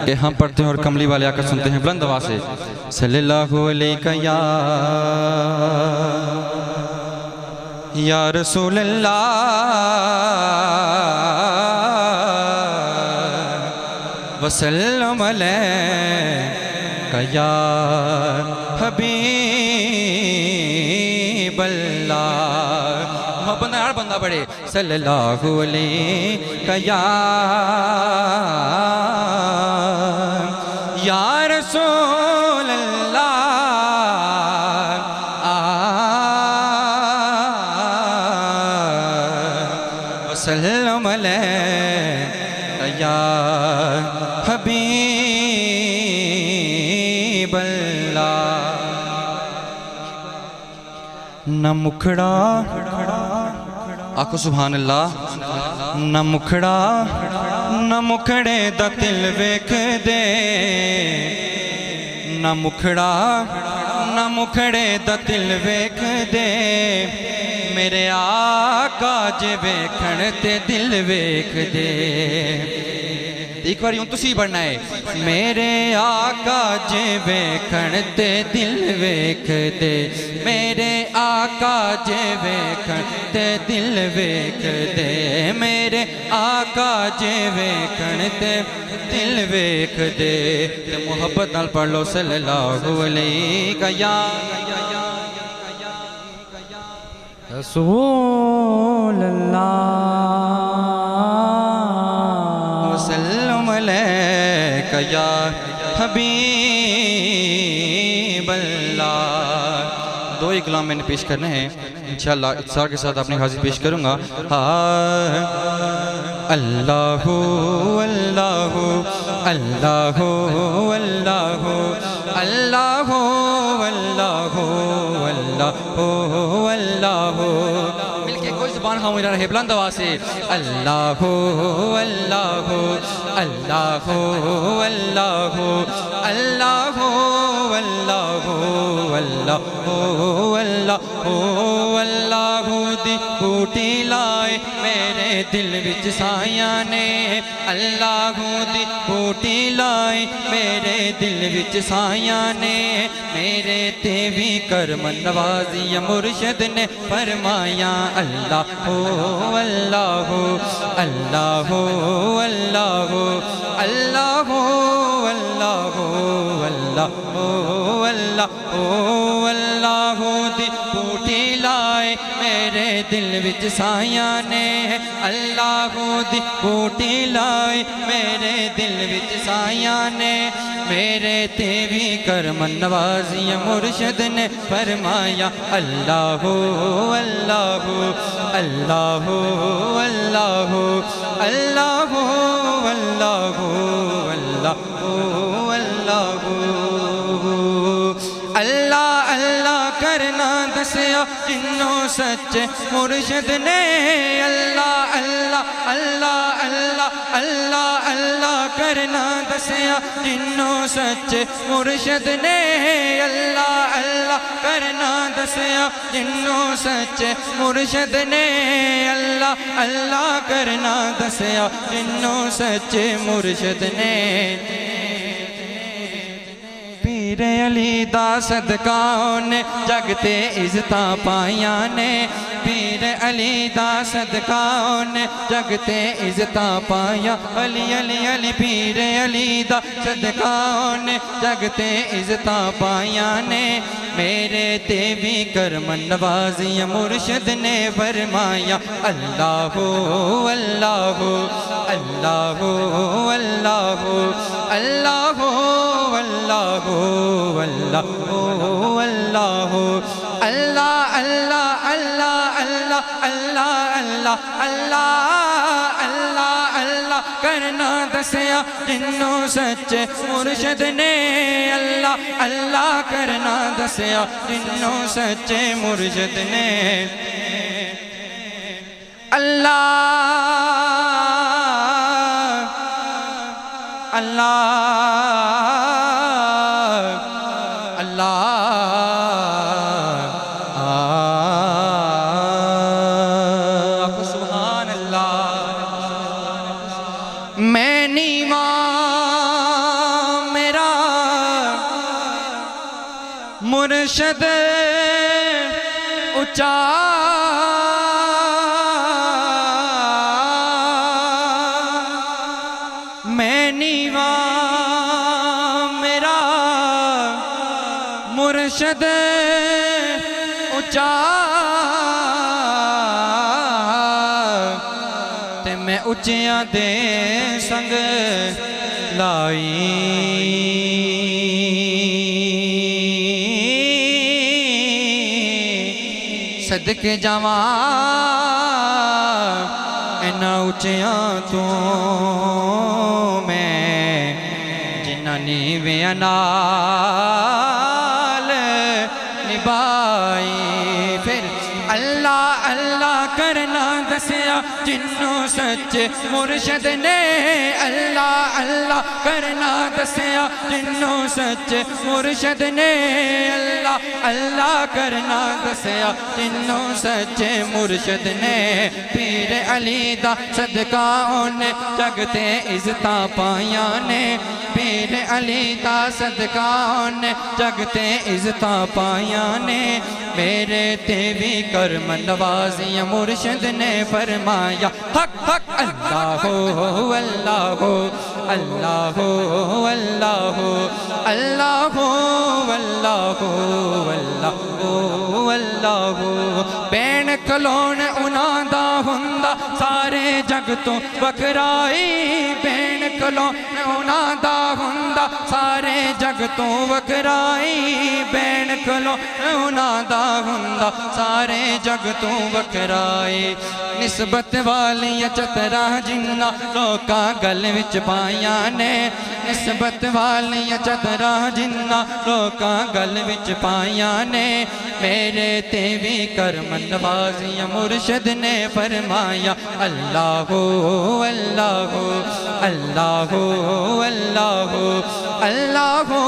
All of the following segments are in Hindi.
कि हम पढ़ते हैं और कमली वाले आकर सुनते हैं बुलंद आवाज से। सल्लल्लाहु अलैहि या रसूल अल्लाह वसल्लम अलैका या हबीब अल्लाह। बंदा यार बंदा पढ़े सल्लल्लाहु अलैका या रसूल अल्लाह वसल्लम अलैका या हबीब अल्लाह। न मुखड़ा आखो सुभान अल्लाह। न मुखड़ा न मुखड़े दा दिल वेख दे, न मुखड़ा न मुखड़े दा दिल वेख दे, मेरे आका जे वेखण ते दिल वेख दे। एक बार यूं तुसी पढ़ना है, मेरे आका जे वेखण ते दिल वेख दे, मेरे आका जे वेखण ते दिल वेख दे, मेरे आका जे वेखण ते दिल वेख दे। ते मोहब्बत नाल पढ़ लो सल्लल्लाहु अलैहि या रसूल अल्लाह वसल्लम अलैका या हबीब अल्लाह। दो ही कलाम मैंने पेश करने हैं, इंशाअल्लाह इत्सार के साथ अपनी हाजिर पेश करूँगा। अल्लाहु अल्लाहु अल्लाहु अल्लाहु अल्लाहु अल्लाहु अल्लाहु अल्लाहु। मिलके कोई ज़ुबान खामोश रहे बुलंद आवाज़ से। अल्लाहु अल्लाहु अल्लाहु अल्लाहु अल्लाहु अल्लाहु अल्लाहु अल्लाहु अल्लाहु दी बूटी लाए मेरे दिल विच सायां ने, अल्लाहु दी बूटी लाए मेरे दिल विच सायां ने, मेरे ते भी करम नवाज़ी मुर्शद ने फरमाया। अल्लाहु अल्लाहु अल्लाहु अल्लाहु अल्लाहु अल्लाहु अल्लाहु अल्लाहु अल्लाहु दी बूटी लाए मेरे दिल विच सायां ने, अल्लाहु दी बूटी लाए मेरे दिल विच सायां ने, मेरे ते भी करम नवाज़ी मुर्शद ने फरमाया। अल्लाहु अल्लाहु अल्लाहु अल्लाहु अल्लाहु अल्लाहु अल्लाहु अल्लाहु। अल्लाह अल्लाह करना दसिया जिन्नों सच्चे मुर्शद ने, अल्लाह अल्लाह अल्लाह अल्लाह अल्लाह अल्लाह करना दसिया जिन्नों सच्चे मुर्शद ने, अल्लाह अल्लाह करना दसिया जिन्नों सच्चे मुर्शद ने, अल्लाह अल्लाह करना दसिया जिन्नों सच्चे मुर्शद ने। पीर अली दा सदका ने जगते इज्जतां पाइयां ने, पीर अली दा सदका ने जगते इज्जतां पाइयां। अली अली अली पीर अली दा सदका ने जगते इज्जतां पाइयां ने, मेरे ते भी करम नवाज़ी मुर्शद ने फरमाया। अल्लाहु अल्लाहु अल्लाहु अल्लाहु अल्लाहु अल्लाहु अल्लाहु अल्लाहु अल्लाह अल्लाह अल्लाह अल्लाह अल्लाह अल्लाह अल्लाह अल्लाह अल्लाह करना दसिया जिन्नों सच्चे मुर्शद ने, अल्लाह अल्लाह करना दसिया जिन्नों सच्चे मुर्शद ने। अल्लाह अल्लाह मैं नीवा मुर्शद ऊंचा मैं नीवा मेरा मुर्शद ऊंचा ते मैं उच्चियां दे संग लाई सदके जावा इन्ना उच्चियां तो मैं जिन्ना नीवियां नाल निभाई फिर अल्लाह अल्लाह करना दसिया जिन्नों सच्चे मुर्शद ने अल्लाह अल्लाह करना दसिया जिन्नों सच्चे मुर्शद ने अल्लाह अल्लाह करना दसिया जिन्नों सच्चे मुर्शद ने पीर अली दा सदका उन्हें जगते इज्जतां पाइयां ने पीर अली दा सदका उन्हें जगते इज्जतां पाइयां ने मेरे ते भी करम नवाजियां मुर्शद ने फरमाया हक हक अल्लाह हो अल्लाह हो अल्लाह हो अल्लाह हो अल्लाह हो अल्लाह हो अल्लाह हो अल्लाह हो बैन कलोन उन्हां दा हुंदा सारे जग तो वखराई बैन कलोन उन्हां दा हुंदा सारे जग तो वखराई बैन कलोन उन्हां दा हुंदा सारे जग तो वखराई निस्बत वालियां चतरा जिन्ना लोकां गल विच पाइयां ने निस्बत वालियां चतरा जिन्ना लोकां गल विच पाइयां ने मेरे ते भी करम नवाजियां मुर्शद ने फरमाया अल्लाह हो अल्लाह हो अल्लाह हो अल्लाह हो अल्लाह हो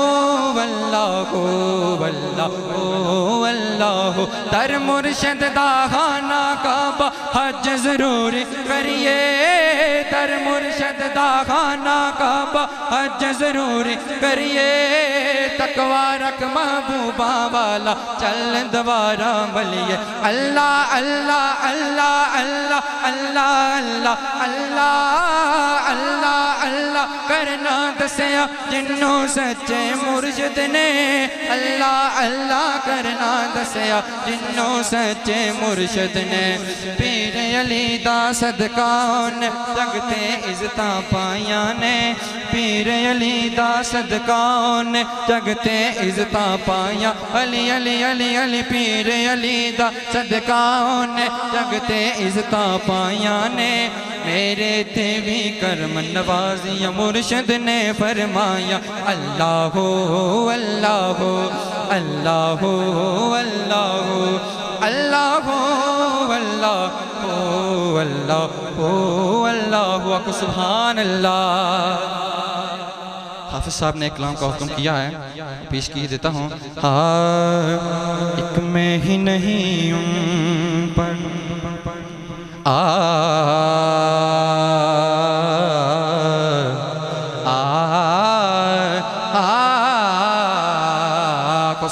अल्लाह हो अल्लाह हो अल्लाह हो दर मुर्शद दा खाना काबा हज जरूर करिए दर मुर्शद दा खाना काबा हज जरूर करिए तकवा रख महबूबा वाला चल दवारा मलिए अल्लाह अल्लाह अल्लाह अल्लाह अल्लाह अल्लाह अल्लाह अल्लाह अल्लाह करना दसिया जिन्नों सच्चे मुर्शद ने अल्लाह अल्लाह करना दसिया जिन्नों सच्चे मुर्शद ने पीर अली दा सदका उन्हें जगते इज्जतां पाइयां ने पीर अली दा सदका उन्हें जगते इज्जतां पाइयां अली अली अली अली पीर अली दा सदका उन्हें जगते इज्जतां पाइयां ने मेरे ते भी करम नवाजियां मुर्शद ने फरमाया अल्लाह हो अल्लाह हो अल्लाह हो अल्लाह हो अल्लाह हो अल्लाह हो अल्लाह हो अल्लाह हो सुभान अल्लाह। हाफिज साहब ने कलाम का हुक्म किया है पेश किए देता हूँ। हाँ एक मैं ही नहीं उन पर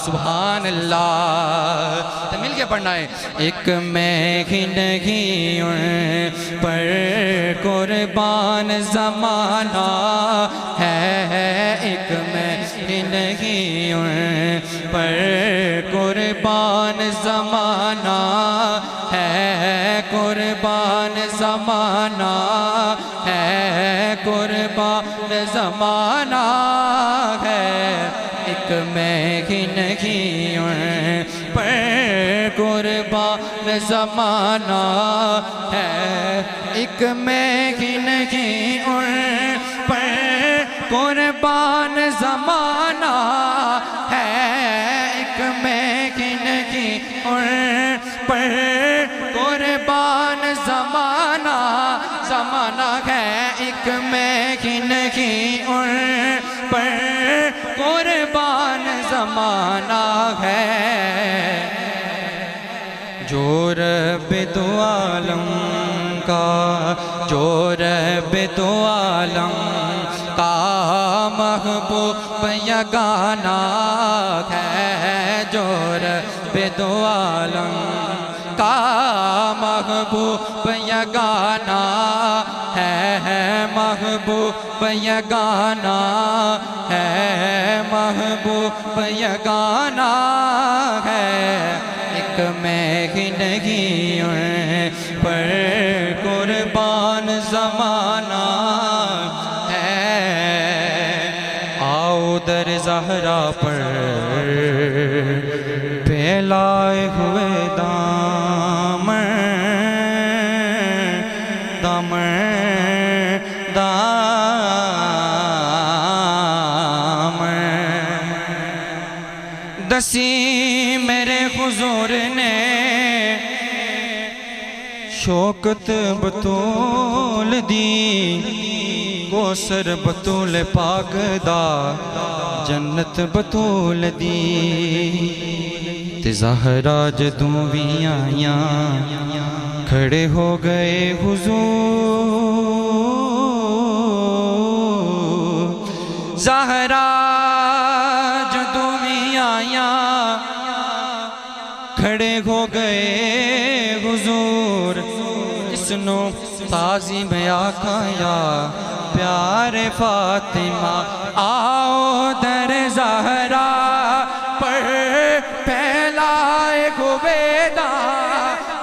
सुभान अल्लाह तो मिल के पढ़ना है। एक मैं ही नहीं पर कुर्बान ज़माना है एक मैं ही नहीं पर कुर्बान ज़माना है कुर्बान ज़माना है कुर्बान ज़माना है एक मैं ही नहीं पर कुर्बान ज़माना है एक मैं ही नहीं पर कुर्बान ज़माना है एक मैं ही नहीं पर कुर्बान ज़माना ज़माना है एक मैं ही नहीं पर कुर्बान ज़माना है। जो रब दो आलम का जो रब दो आलम का महबूब यगाना है जो रब्बे दो आलम का महबूब यगाना है महबूब यगाना है महबूब यगाना है एक मैं ही नहीं पर कुर्बान ज़माना है आओ दर ज़हरा पर फैलाए हुए दामन दामन दामन दसी मेरे हुजूर ने शौकत बतूल दी कोसर बतूल पाक दा जन्नत बतूल दी ते ज़हरा जदों भी आया खड़े हो गए हुजूर ज़हरा जदों भी आया खड़े हो गए हुजूर इसनो ताज़ी में आखाया प्यारे फातिमा आओ दर ज़हरा पर फैलाए हुबेदा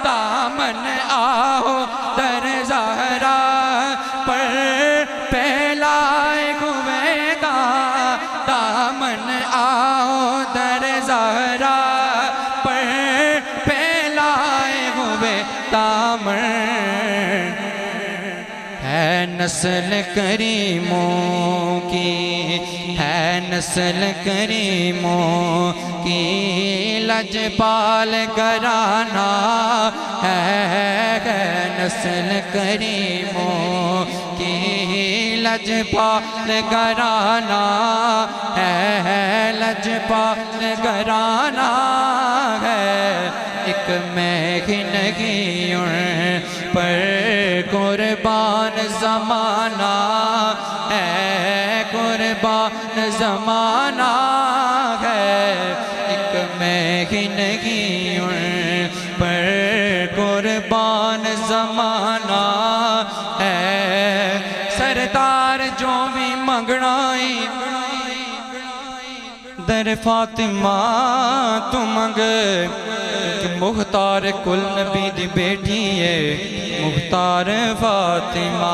दामन आओ दर ज़हरा पर फैलाए हुबेदा दामन आओ दर ज़हरा पर फैलाए हुए दामन है नस्ल करीमों की है नस्ल करीमों की लजपाल घराना है नस्ल करीमों की लजपाल घराना है लजपाल घराना है एक मैं ही नहीं पर कुर्बान ज़माना है कुर्बान ज़माना है एक मैं ही नहीं पर कुर्बान ज़माना है सरदार जो भी मंगनाई दर फातिमा तू मंग मुख्तार कुल नबी दी बेटी है मुख्तार फातिमा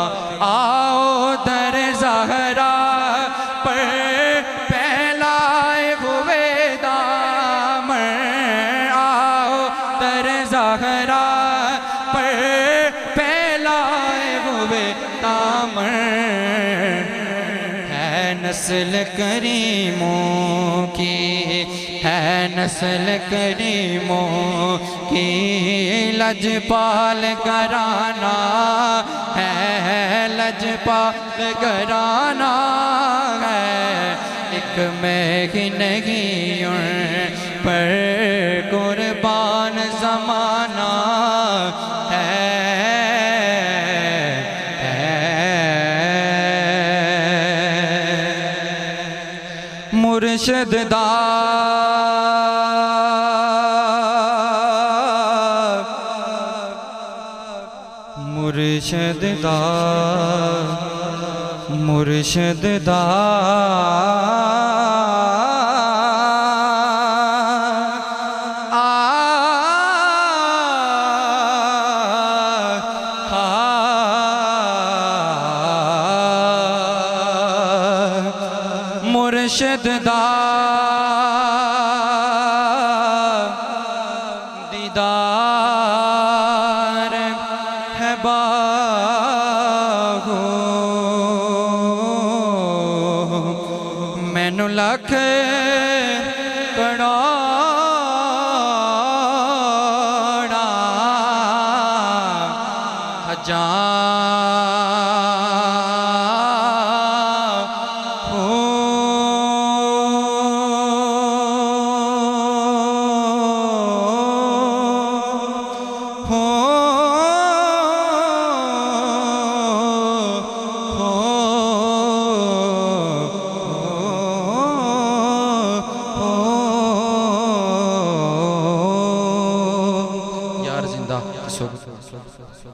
आओ दर ज़हरा पर फैलाए हुए दामन आओ दर ज़हरा पर फैलाए हुए दामन है नस्ल करीमों की है नस्ल करीमों की लजपाल घराना है लजपाल घराना है एक मैं ही नहीं पर कुर्बान ज़माना है मुर्शिद दा मुर्शिद दा मुर्शिद दा मुर्शिद दा दीदार है बाहो मैनू लख करोड़ा बंदा